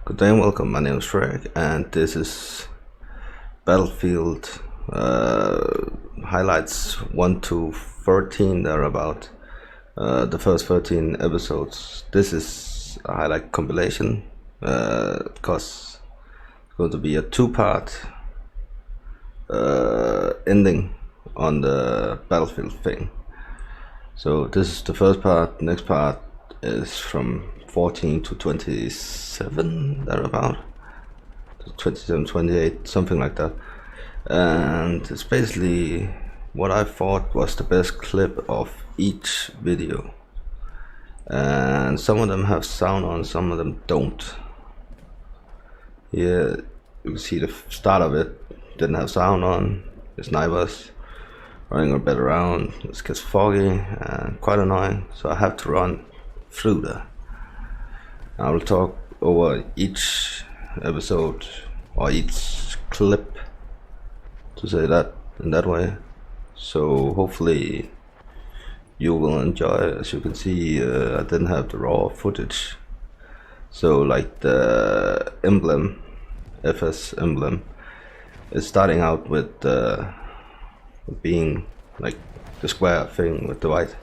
Good day and welcome, my name is Greg and this is Battlefield highlights 1 to 13, they're about the first 13 episodes. This is a highlight compilation because it's going to be a two-part ending on the Battlefield thing. So this is the first part. Next part is from 14 to 27, thereabout, 27, 28, something like that. And it's basically what I thought was the best clip of each video. And some of them have sound on, some of them don't. Here you can see the start of it didn't have sound on. The snipers running a bit around. It gets foggy and quite annoying, so I have to run through that. I will talk over each episode or each clip, to say that in that way. So hopefully you will enjoy. As you can see, I didn't have the raw footage. So like the emblem, FS emblem, is starting out with being like the square thing with the white,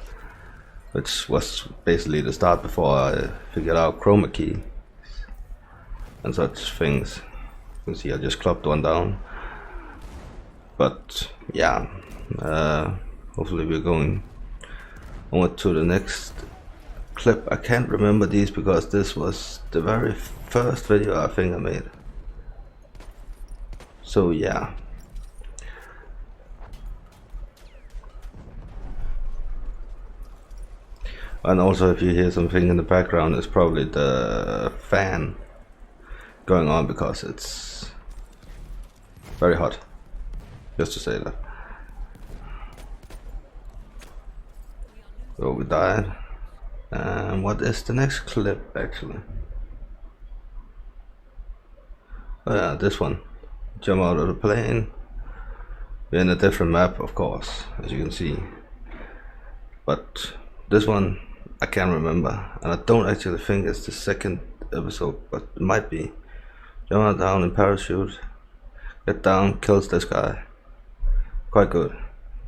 which was basically the start before I figured out chroma key and such things. You can see I just clopped one down. But yeah, hopefully we're going on to the next clip. I can't remember these because this was the very first video I think I made. So yeah. And also, if you hear something in the background, it's probably the fan going on because it's very hot, just to say that. So we died. And what is the next clip actually? Oh yeah, this one. Jump out of the plane. We're in a different map, of course, as you can see. But this one I can't remember, and I don't actually think it's the second episode, but it might be. Jump down in parachute, get down, kills this guy. Quite good.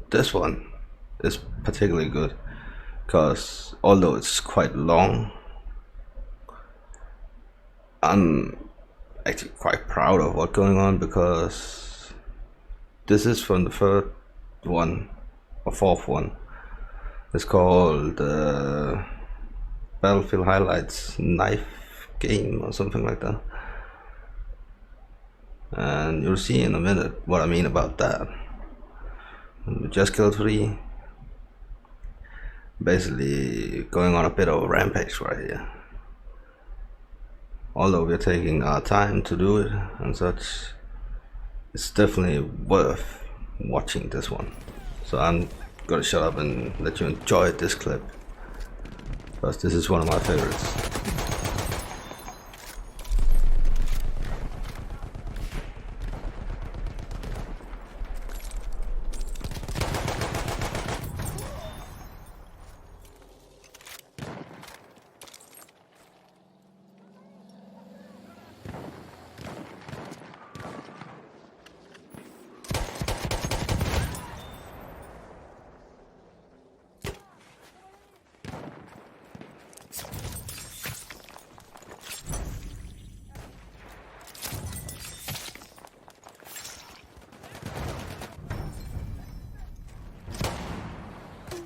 This one is particularly good because although it's quite long, I'm actually quite proud of what's going on, because this is from the third one or fourth one. It's called Battlefield Highlights Knife Game or something like that. And you'll see in a minute what I mean about that. We just killed 3. Basically going on a bit of a rampage right here. Although we're taking our time to do it and such, it's definitely worth watching this one. So I'm gonna shut up and let you enjoy this clip, because this is one of my favorites.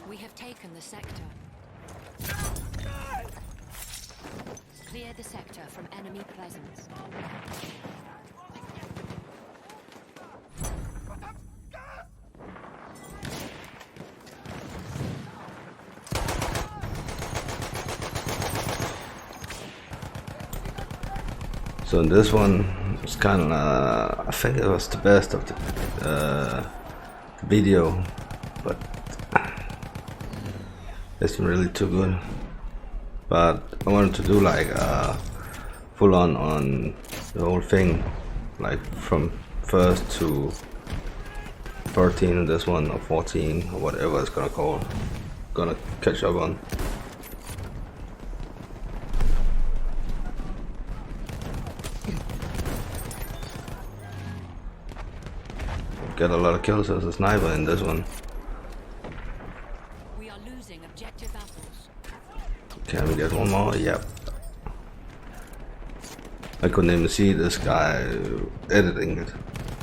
We have taken the sector. Clear the sector from enemy presence. So in this one, it's kind of, I think it was the best of the video, but it's not really too good. But I wanted to do like full on the whole thing, like from first to 13 in this one, or 14, or whatever it's gonna catch up on. get a lot of kills as a sniper in this one. We are losing objective apples. Can we get one more? Yep. I couldn't even see this guy editing it,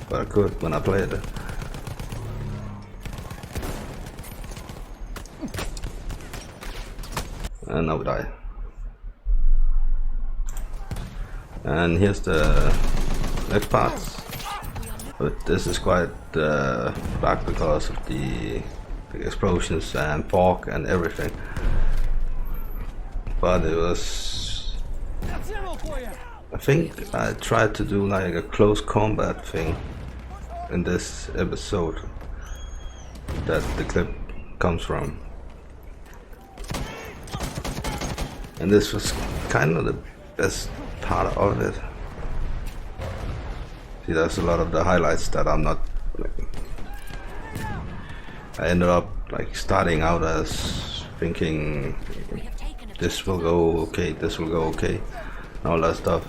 but I could when I played it. And now we die. And here's the next part. But this is quite dark because of the explosions and fog and everything. But it was... I think I tried to do like a close combat thing in this episode that the clip comes from. And this was kind of the best part of it. See, there's a lot of the highlights that I'm not... I ended up like starting out as thinking this will go okay, this will go okay, and all that stuff.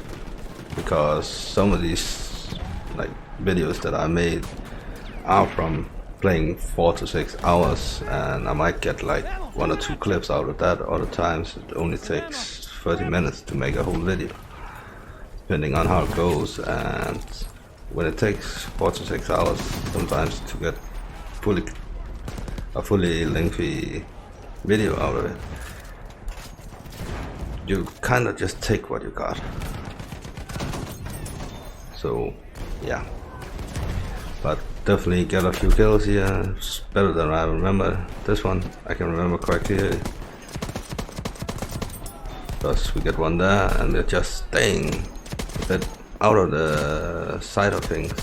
Because some of these like videos that I made are from playing 4 to 6 hours, and I might get like 1 or 2 clips out of that. Other times it only takes 30 minutes to make a whole video, depending on how it goes. And when it takes 4 to 6 hours sometimes to get a fully lengthy video out of it, you kind of just take what you got. So yeah, but definitely get a few kills here. It's better than I remember. This one I can remember quite clearly, because we get one there and we're just staying a bit out of the side of things,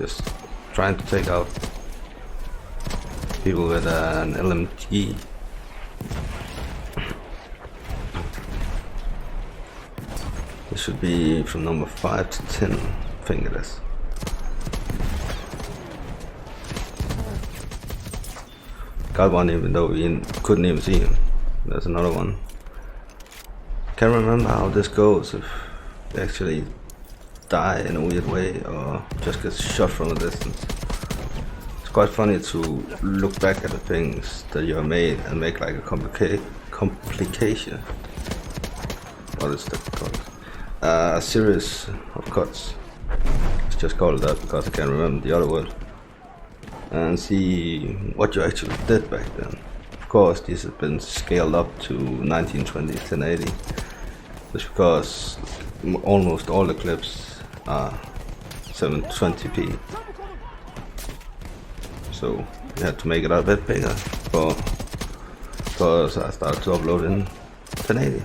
just trying to take out people with an LMG. This should be from number 5 to 10, I think it is. Got one even though we couldn't even see him. There's another one. Can't remember how this goes, if they actually die in a weird way or just get shot from a distance. It's quite funny to look back at the things that you have made and make like a complication. What is that called? A series of cuts. Let's just call it that because I can't remember the other word. And see what you actually did back then. Of course, these have been scaled up to 1920, 1080. Just because almost all the clips are 720p. So we had to make it a bit bigger because I started to upload in 1080.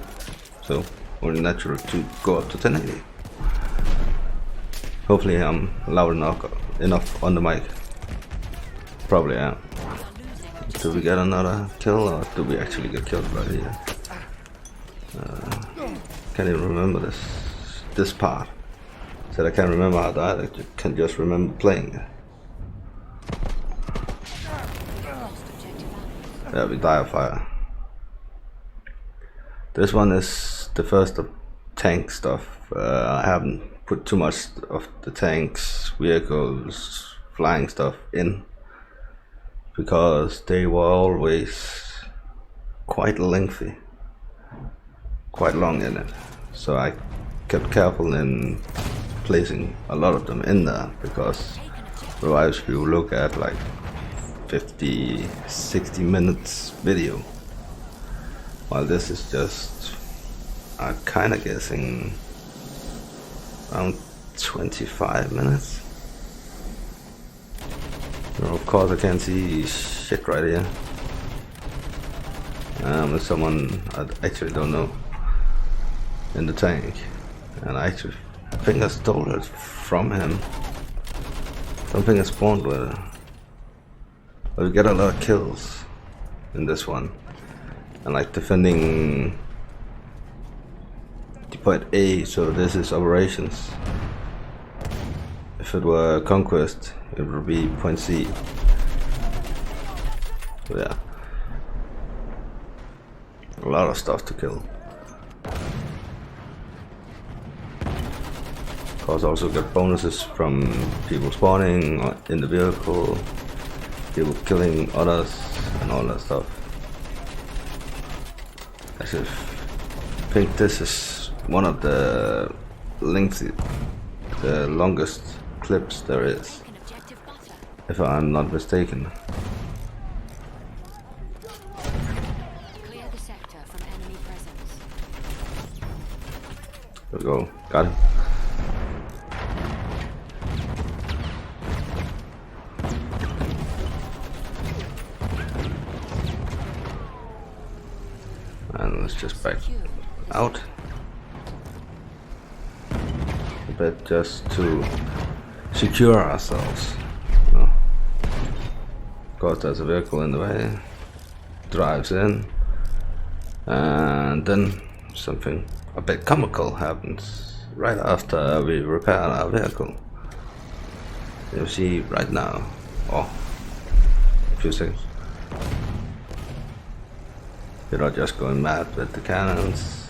So only natural to go up to 1080. Hopefully I'm loud enough on the mic. Probably am. Do we get another kill or do we actually get killed right here? Can't even remember this part. Said I can't remember how to die, I can just remember playing it. Yeah, we die of fire. This one is the first of tank stuff. I haven't put too much of the tanks, vehicles, flying stuff in, because they were always quite lengthy, quite long in it. So I kept careful in placing a lot of them in there, because otherwise if you look at like 50-60 minutes video, while this is just, I'm kinda guessing around 25 minutes. Of course I can't see shit right here. There's someone I actually don't know in the tank, and I think I stole it from him. Something I spawned with it. But we get a lot of kills in this one, and like defending the point A, so this is operations. If it were conquest, it would be point C. So yeah, a lot of stuff to kill. course, also get bonuses from people spawning in the vehicle, people killing others, and all that stuff. I think this is one of the longest clips there is, if I'm not mistaken. Clear the sector from enemy presence. There we go. Got him. And let's just back out a bit just to secure ourselves. You know. Of course, there's a vehicle in the way, drives in, and then something a bit comical happens right after we repair our vehicle. You see right now, a few seconds. We're not just going mad with the cannons.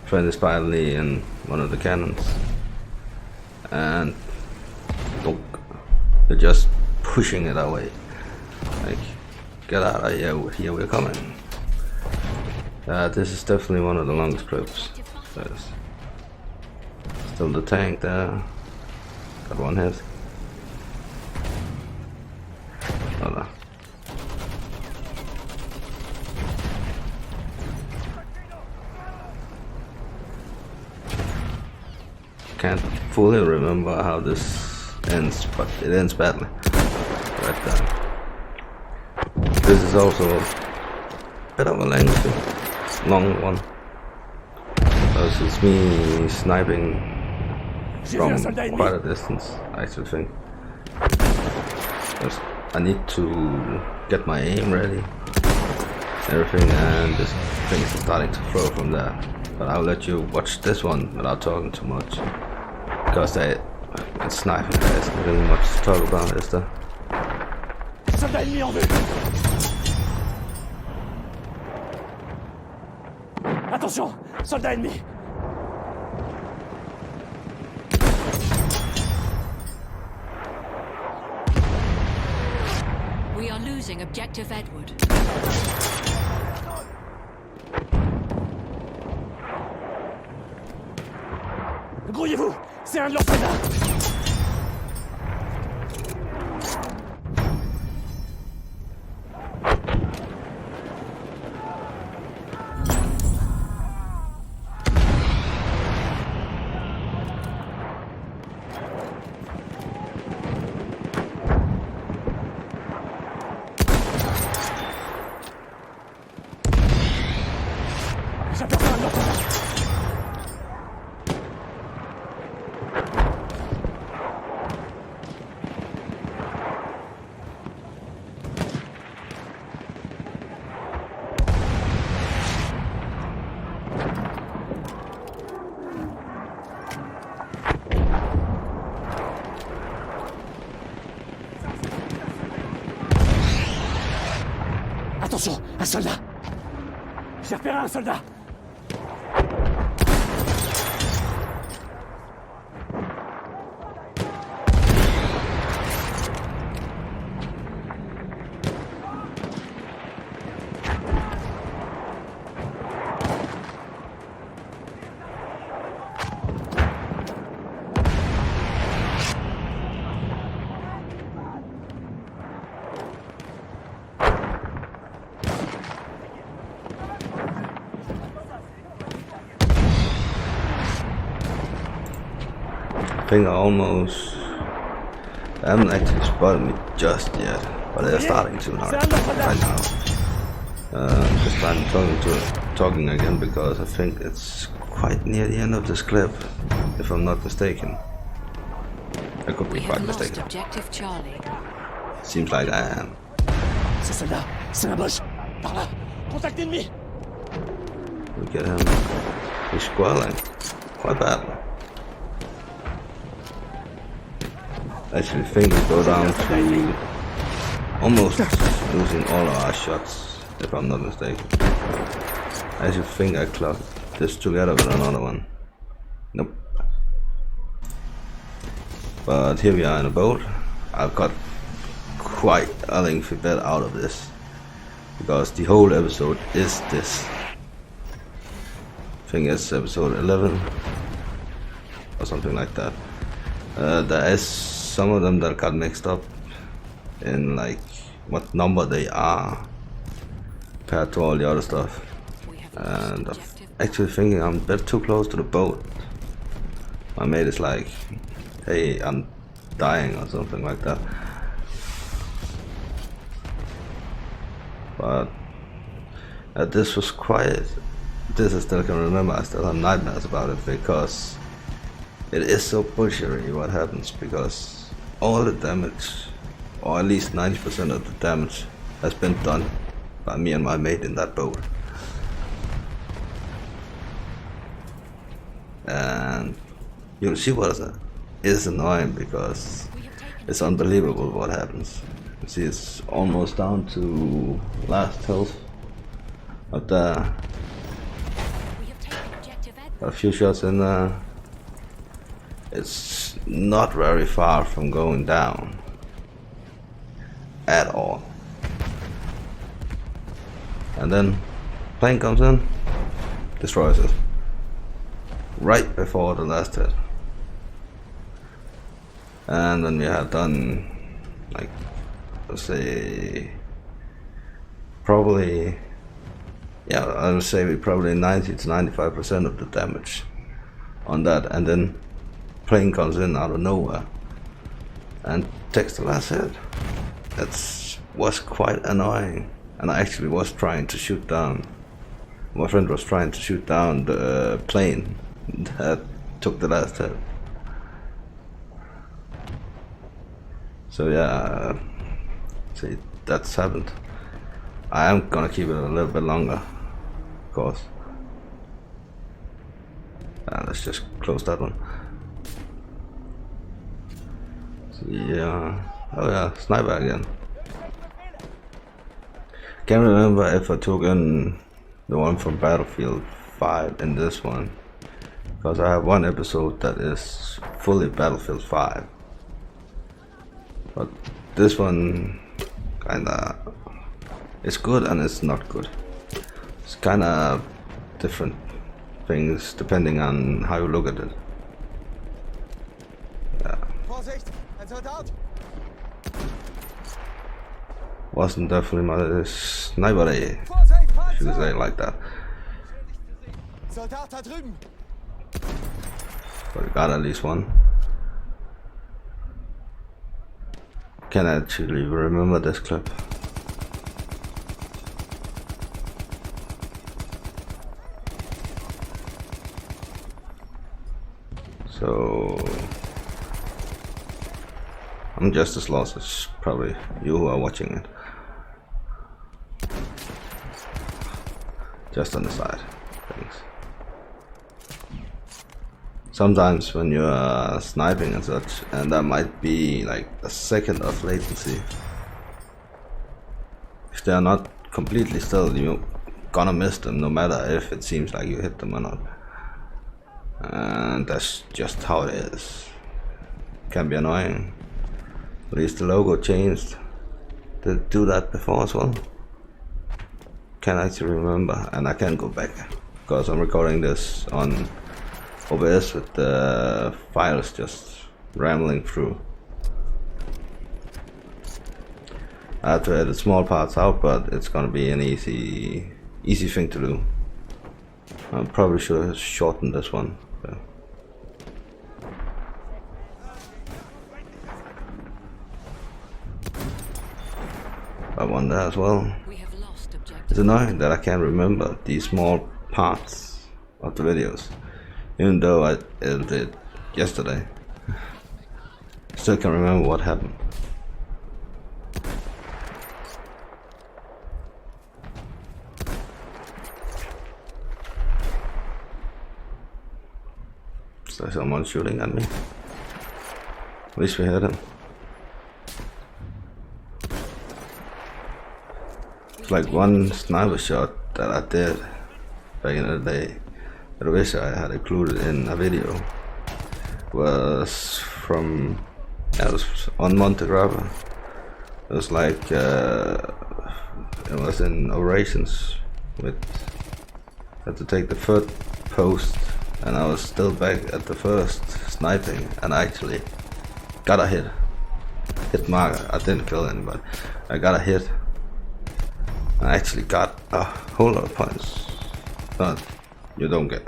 Friend is finally in one of the cannons, and we're just pushing it away. Like, get out of here we're coming. This is definitely one of the longest clips. There's still the tank there. Got one hit. Oh no. Can't fully remember how this ends, but it ends badly. Right there. This is also a bit of a long one, because it's me sniping from quite a distance, I actually think. I need to get my aim ready, everything, and this thing is starting to flow from there. But I'll let you watch this one without talking too much, because it's sniping. There's not really much to talk about, is there? Soldat ennemi en vue. Attention, soldat ennemi. We are losing objective Edward. Grouillez-vous, c'est un de leurs soldats. J'aperçois un de leurs soldats. Attention, un soldat. J'ai repéré un soldat. I think I haven't actually spotted me just yet, but they're starting to now, right now. Just I'm talking again because I think it's quite near the end of this clip, if I'm not mistaken. I could be We quite have lost mistaken. objective Charlie. Seems like I am. Ce soldat, c'est un Bosch. Par là, contact ennemi. We get him. He's squalling quite badly. I actually think we go down to almost losing all of our shots, if I'm not mistaken. I actually think I clocked this together with another one. Nope. But here we are in a boat. I've got quite a lengthy bit out of this, because the whole episode is this. I think it's episode 11 or something like that. There is some of them that got mixed up in like what number they are compared to all the other stuff, and I'm actually thinking I'm a bit too close to the boat. My mate is like, hey, I'm dying or something like that. But this was quiet. This I still can remember. I still have nightmares about it, because it is so bullshitty what happens, because all the damage, or at least 90% of the damage, has been done by me and my mate in that boat. And you'll see what is annoying, because it's unbelievable what happens. You see, it's almost down to last health. But a few shots in there. It's not very far from going down at all. And then plane comes in, destroys it right before the last hit. And when we have done, like, let's say, probably, yeah, I would say we probably 90 to 95% of the damage on that, and then plane comes in out of nowhere and takes the last hit. That was quite annoying, and I actually was trying to shoot down. My friend was trying to shoot down the plane that took the last hit. So yeah, see, that's happened. I am gonna keep it a little bit longer, of course. Let's just close that one. So, yeah. Oh yeah, sniper again. Can't remember if I took in the one from Battlefield 5 in this one, because I have one episode that is fully Battlefield 5. But this one kinda, it's good and it's not good. It's kinda different things depending on how you look at it. Yeah. Wasn't definitely my sniper day, if you say it like that. But we got at least one. Can actually remember this clip. So I'm just as lost as probably you who are watching it. Just on the side. Thanks. Sometimes when you're sniping and such, and there might be like a second of latency, if they are not completely still, you're gonna miss them no matter if it seems like you hit them or not. And that's just how it is. Can be annoying. At least the logo changed. Did it do that before as well? Can't actually remember, and I can't go back because I'm recording this on OBS with the files just rambling through. I have to edit small parts out, but it's gonna be an easy thing to do. I probably should have shortened this one. So. I won that as well. It's annoying that I can't remember these small parts of the videos, even though I edited it yesterday. Still can't remember what happened. Is there someone shooting at me? At least we heard him. It's like one sniper shot that I did back in the day that I wish I had included in a video was from That was on Monte Grappa. It was like it was in operations with had to take the third post, and I was still back at the first sniping, and I actually got a hit marker. I didn't kill anybody. I got a hit. I actually got a whole lot of points. Not you don't get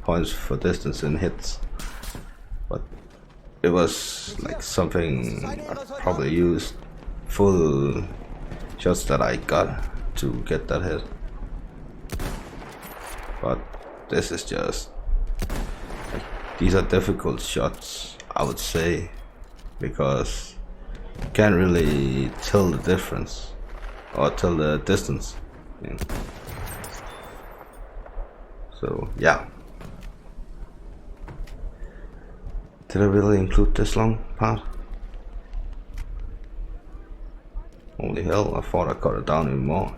points for distance in hits, but it was like something I probably used full shots that I got to get that hit. But this is just like, these are difficult shots, I would say, because you can't really tell the difference or tell the distance. Yeah. So yeah. Did I really include this long part? Holy hell, I thought I cut it down even more.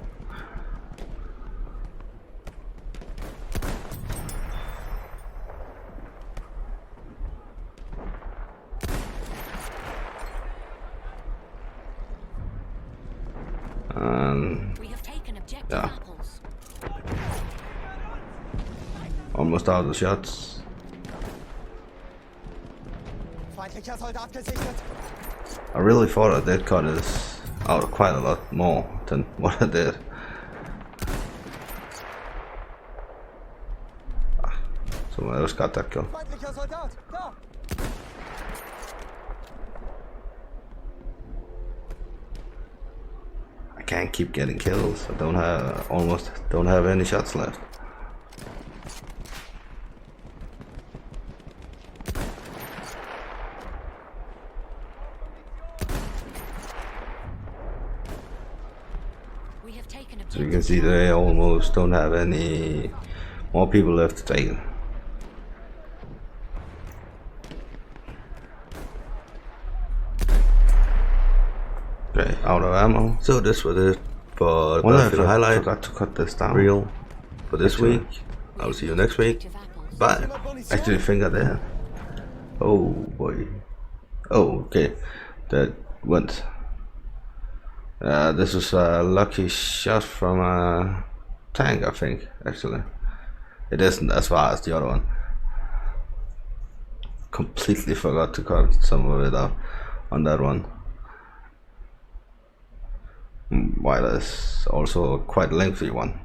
We have taken objective yeah, apples. almost out of shots. Feindlicher Soldat gesichtet. I really thought I did cut this out quite a lot more than what I did. Someone else got that kill. Feindlicher Soldat, da! I can't keep getting kills. I almost don't have any shots left. We have taken So you can see they almost don't have any more people left to take it. Okay, out of ammo. So this was it for the highlight. I forgot to cut this down. Real for this week. I'll see you next week. Bye. Actually, finger there. Oh boy. Oh, okay. That went. This was a lucky shot from a tank, I think. Actually, it isn't as far as the other one. Completely forgot to cut some of it out on that one. While it's also a quite lengthy one.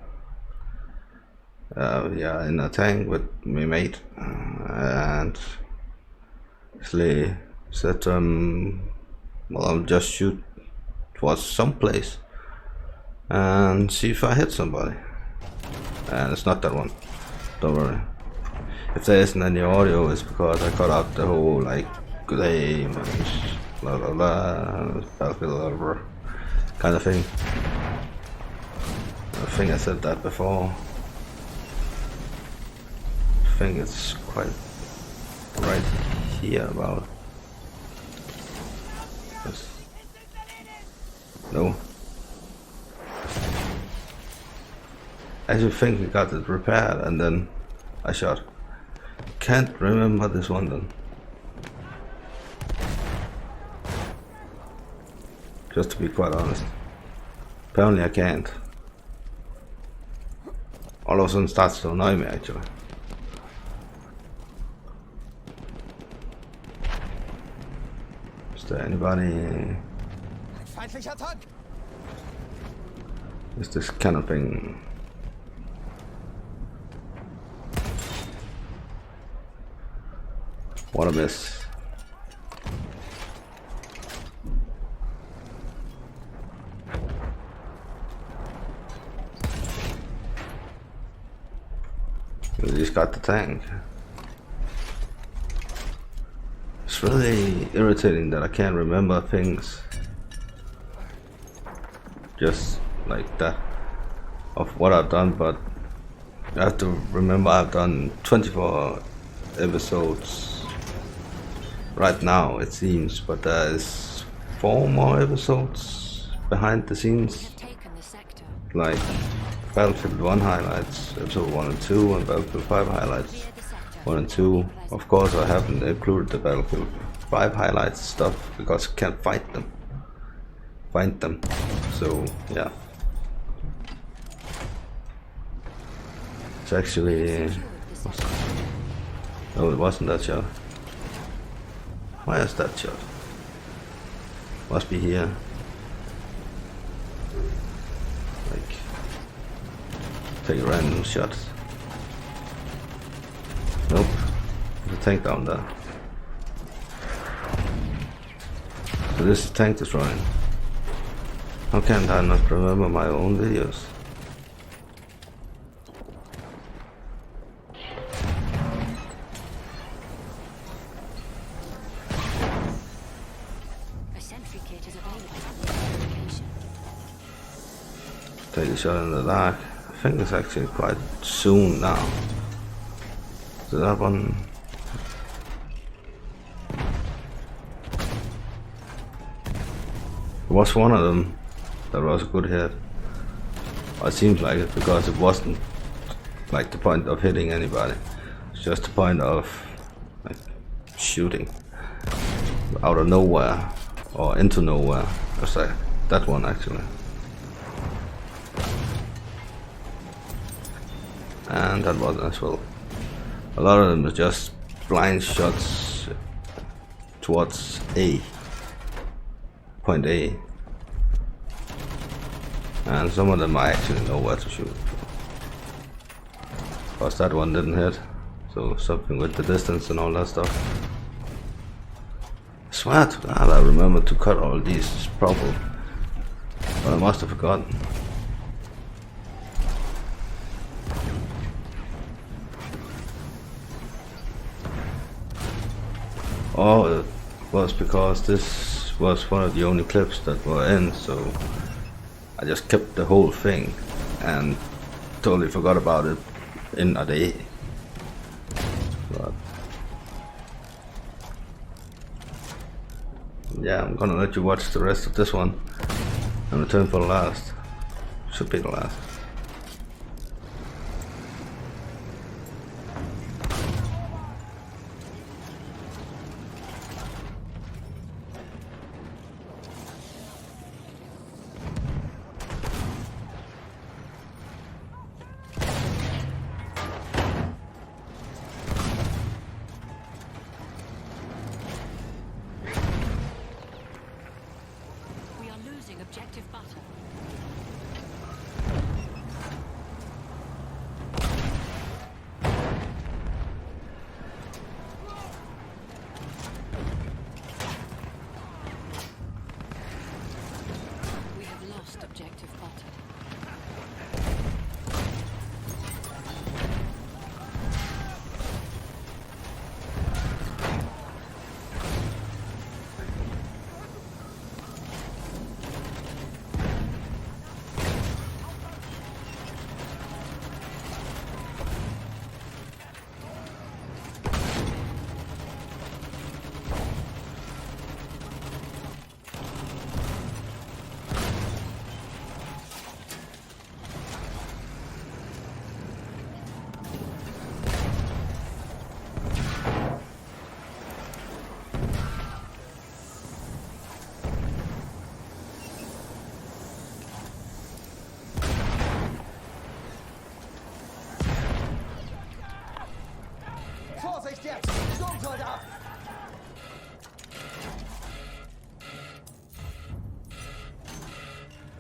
Yeah, in a tank with my mate, and actually said, well, I'll just shoot towards some place and see if I hit somebody. And it's not that one. Don't worry. If there isn't any audio, it's because I cut out the whole like good aim and blah blah blah, kind of thing. I think I said that before. I think it's quite right here about. Yes. No. I actually think we got it repaired and then I shot. Can't remember this one then. Just to be quite honest. Apparently I can't. All of a sudden starts to annoy me actually. Is there anybody? Feindlicher Tank! Is this kind of thing? What a miss. We just got the tank. It's really irritating that I can't remember things just like that of what I've done, but I have to remember I've done 24 episodes right now, it seems, but there is 4 more episodes behind the scenes, like Battlefield 1 highlights, episode 1 and 2, and Battlefield 5 highlights 1 and 2. Of course I haven't included the Battlefield 5 highlights stuff because you can't find them. So yeah, it's actually no, it wasn't that shot. Why is that shot? Must be here. Like, take a random shot. Nope, there's a tank down there. So this is tank destroying. How can I not remember my own videos? A sentry kit is available at the location. Take a shot in the dark. I think it's actually quite soon now. So that one. It was one of them that was a good hit. Or it seems like it, because it wasn't like the point of hitting anybody. It's just the point of like shooting out of nowhere or into nowhere. Just like that one actually. And that one as well. A lot of them are just blind shots towards A. Point A. And some of them I actually know where to shoot. Because that one didn't hit. So something with the distance and all that stuff. I swear to God I remember to cut all these properly. But I must have forgotten. Oh, it was because this was one of the only clips that were in, so I just kept the whole thing and totally forgot about it in a day. But yeah, I'm gonna let you watch the rest of this one and return for the last. Should be the last. Objective butter. We have lost objective butter. Vorsicht jetzt! Sturmsoldat!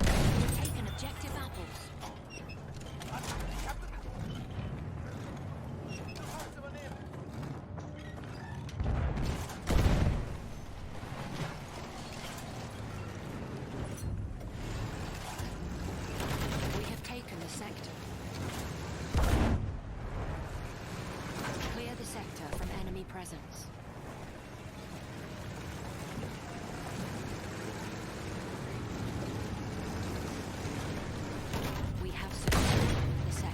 We've taken objective apples. We have taken the sector. Clear the sector from enemy presence. We have secured the sector.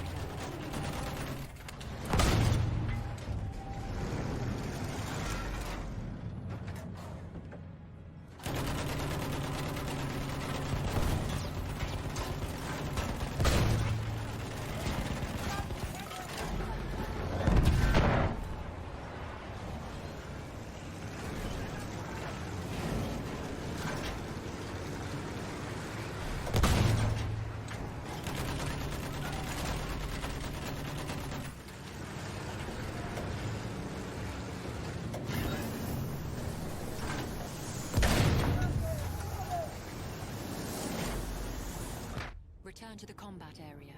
combat area.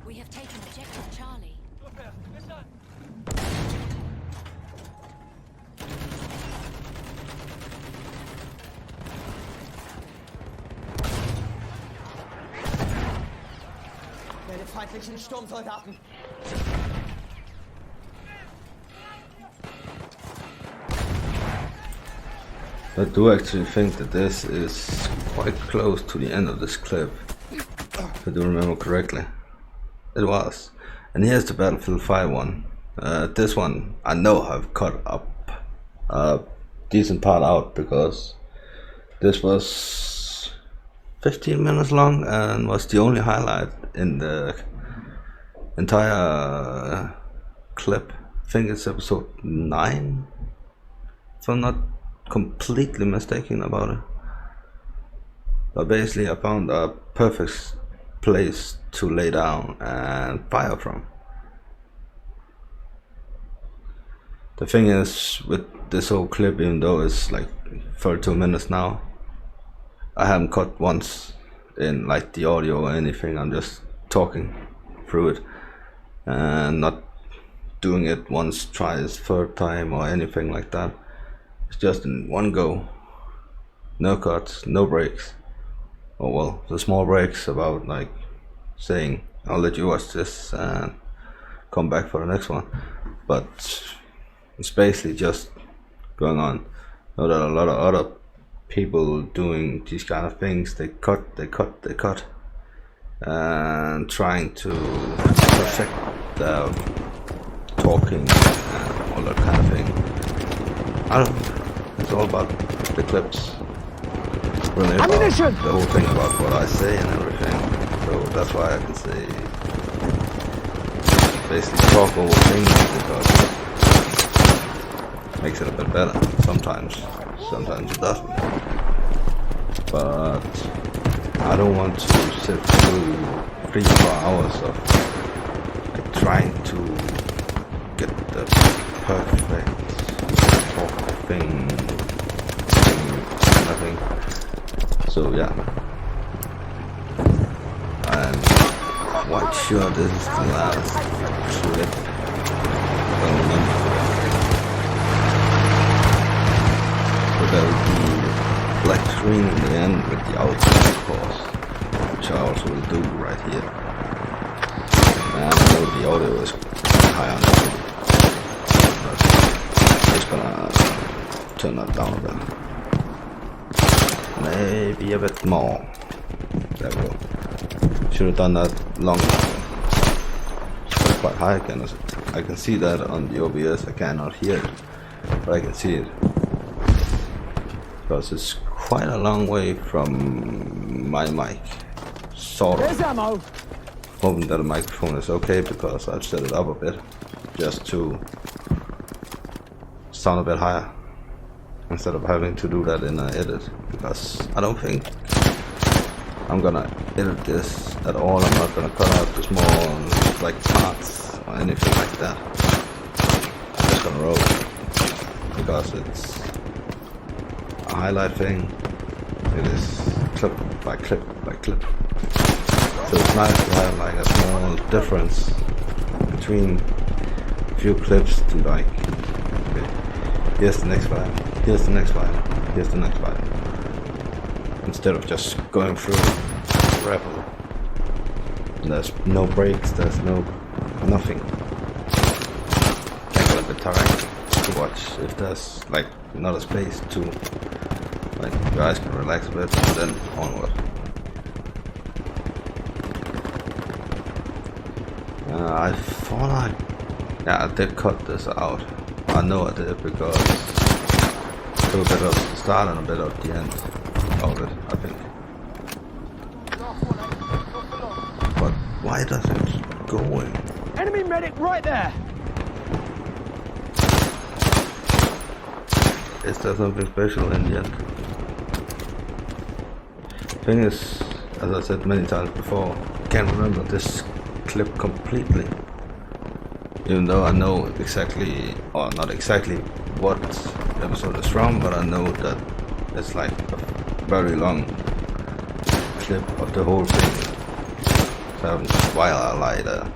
We have taken objective Charlie. Werde feindlichen Sturmsoldaten. I do actually think that this is quite close to the end of this clip, if I do remember correctly. It was. And here's the Battlefield 5 one. This one I know I've cut up a decent part out because this was 15 minutes long and was the only highlight in the entire clip. I think it's episode 9, if I'm not completely mistaken about it. But basically I found a perfect place to lay down and fire from. The thing is with this whole clip, even though it's like 32 minutes now, I haven't cut once in like the audio or anything. I'm just talking through it and not doing it once, twice, third time or anything like that. It's just in one go, no cuts, no breaks. Oh well, the small breaks about like saying I'll let you watch this and come back for the next one, but it's basically just going on. Know that a lot of other people doing these kind of things, they cut and trying to perfect their talking and all that kind of thing. I don't know, it's all about the clips, really about Ammunition! the whole thing about what I say and everything. So that's why I can say basically talk over things, because it makes it a bit better sometimes it doesn't. But I don't want to sit through 3-4 hours of like trying to get the perfect talk thing kind of thing. So yeah, I'm quite sure this is the last clip. I don't remember. But there will be black screen in the end with the outro, of course, which I also will do right here. And I know the audio is high on it, but I'm just gonna turn that down a bit. Maybe a bit more. There we go. Should have done that longer. It's quite high again. I can see that on the OBS. I cannot hear it, but I can see it. Because it's quite a long way from my mic. Sort of. There's ammo. Hoping that the microphone is okay, because I've set it up a bit just to sound a bit higher, instead of having to do that in an edit, because I don't think I'm gonna edit this at all. I'm not gonna cut out the small like parts or anything like that. I'm just gonna roll it, because it's a highlight thing. It is clip by clip by clip. So it's nice to have like a small difference between a few clips to like, okay, here's the next file, here's the next file, here's the next file. Instead of just going through rapidly. There's no breaks, there's nothing. Make it a bit tiring to watch if there's like not a space to like you guys can relax a bit and then onward. I thought I did cut this out. I know I did, because it was a bit of the start and a bit of the end of it, I think. But why does it keep going? Enemy medic right there! Is there something special in the end? Thing is, as I said many times before, I can't remember this clip completely. Even though I know exactly, or not exactly, what episode is from, but I know that it's like a very long clip of the whole thing. So while I lie there.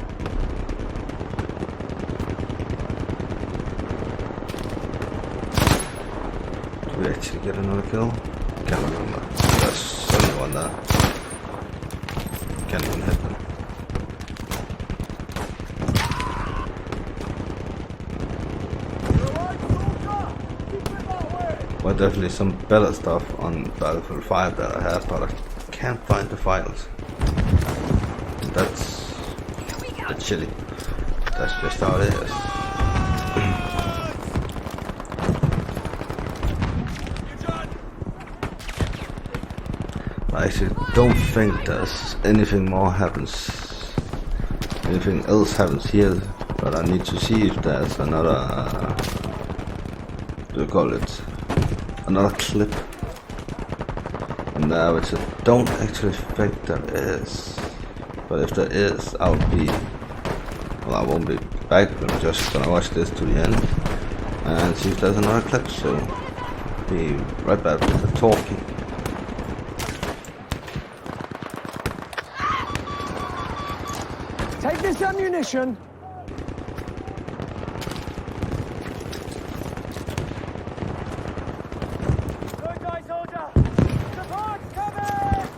Did we actually get another kill? Can't remember. There's only one there. Can't even hit them. But definitely some better stuff on Battlefield 5 that I have, but I can't find the files. That's chilly. That's just how it is. I actually don't think there's anything more happens. Anything else happens here, but I need to see if there's another. What do you call it? Another clip. And there, which I don't actually think there is. But if there is, I'll be. Well, I won't be back. I'm just gonna watch this to the end and see if there's another clip. So, be right back with the talking. Take this ammunition! Good guy, soldier! Support's coming!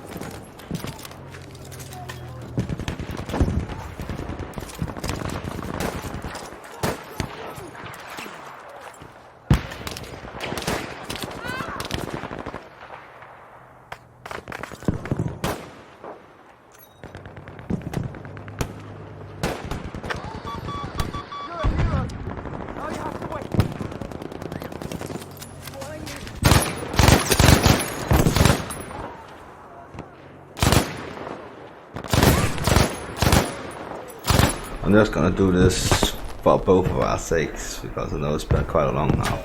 I'm just gonna do this for both of our sakes because I know it's been quite a long now.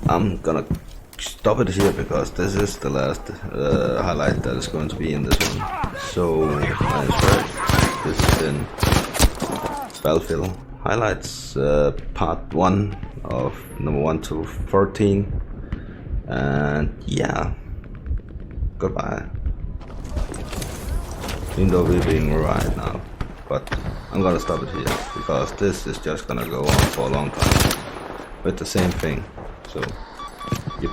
I'm gonna stop it here because this is the last highlight that is going to be in this one. So, my name's Greg. This has been Battlefield Highlights, part 1 of number 1 to 14. And yeah, goodbye. Even though we're being right now. But I'm gonna stop it here because this is just gonna go on for a long time with the same thing. So, yep.